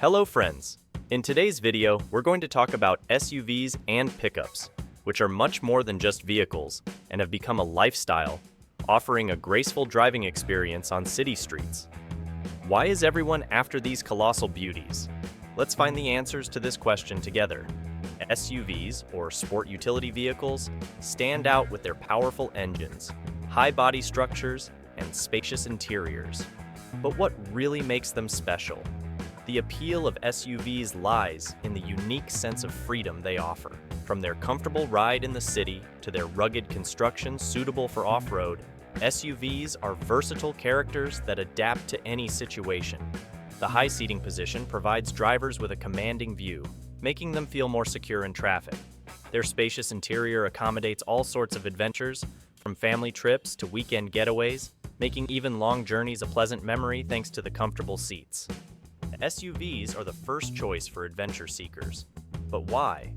Hello friends! In today's video, we're going to talk about SUVs and pickups, which are much more than just vehicles and have become a lifestyle, offering a graceful driving experience on city streets. Why is everyone after these colossal beauties? Let's find the answers to this question together. SUVs, or sport utility vehicles, stand out with their powerful engines, high body structures, and spacious interiors. But what really makes them special? The appeal of SUVs lies in the unique sense of freedom they offer. From their comfortable ride in the city to their rugged construction suitable for off-road, SUVs are versatile characters that adapt to any situation. The high seating position provides drivers with a commanding view, making them feel more secure in traffic. Their spacious interior accommodates all sorts of adventures, from family trips to weekend getaways, making even long journeys a pleasant memory thanks to the comfortable seats. SUVs are the first choice for adventure seekers. But why?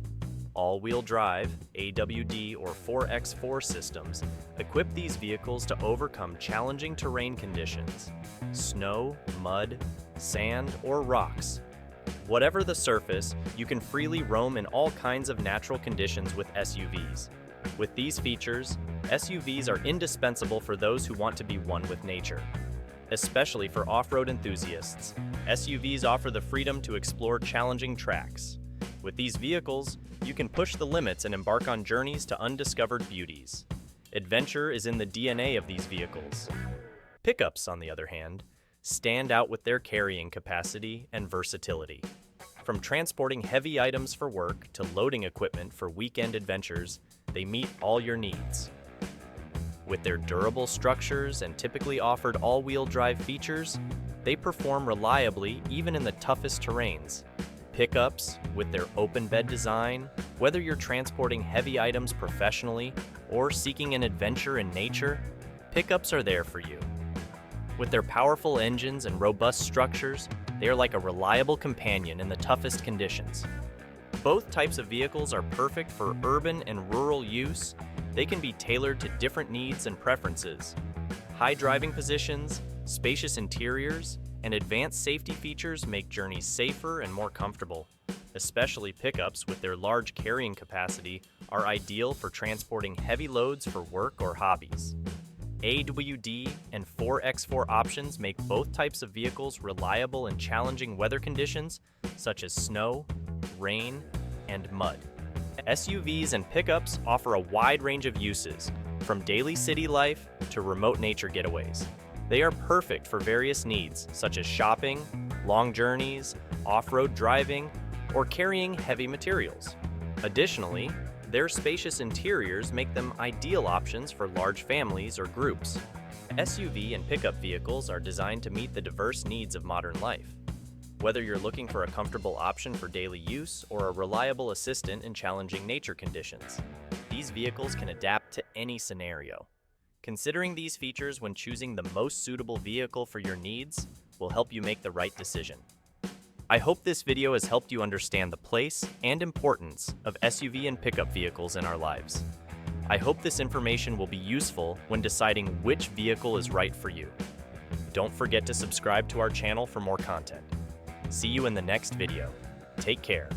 All-wheel drive, AWD, or 4x4 systems equip these vehicles to overcome challenging terrain conditions: snow, mud, sand, or rocks. Whatever the surface, you can freely roam in all kinds of natural conditions with SUVs. With these features, SUVs are indispensable for those who want to be one with nature. Especially for off-road enthusiasts, SUVs offer the freedom to explore challenging tracks. With these vehicles, you can push the limits and embark on journeys to undiscovered beauties. Adventure is in the DNA of these vehicles. Pickups, on the other hand, stand out with their carrying capacity and versatility. From transporting heavy items for work to loading equipment for weekend adventures, they meet all your needs. With their durable structures and typically offered all-wheel drive features, they perform reliably even in the toughest terrains. Pickups, with their open bed design, whether you're transporting heavy items professionally or seeking an adventure in nature, pickups are there for you. With their powerful engines and robust structures, they are like a reliable companion in the toughest conditions. Both types of vehicles are perfect for urban and rural use. They can be tailored to different needs and preferences. High driving positions, spacious interiors, and advanced safety features make journeys safer and more comfortable. Especially pickups with their large carrying capacity are ideal for transporting heavy loads for work or hobbies. AWD and 4x4 options make both types of vehicles reliable in challenging weather conditions such as snow, rain, and mud. SUVs and pickups offer a wide range of uses, from daily city life to remote nature getaways. They are perfect for various needs, such as shopping, long journeys, off-road driving, or carrying heavy materials. Additionally, their spacious interiors make them ideal options for large families or groups. SUV and pickup vehicles are designed to meet the diverse needs of modern life. Whether you're looking for a comfortable option for daily use or a reliable assistant in challenging nature conditions, these vehicles can adapt to any scenario. Considering these features when choosing the most suitable vehicle for your needs will help you make the right decision. I hope this video has helped you understand the place and importance of SUV and pickup vehicles in our lives. I hope this information will be useful when deciding which vehicle is right for you. Don't forget to subscribe to our channel for more content. See you in the next video. Take care.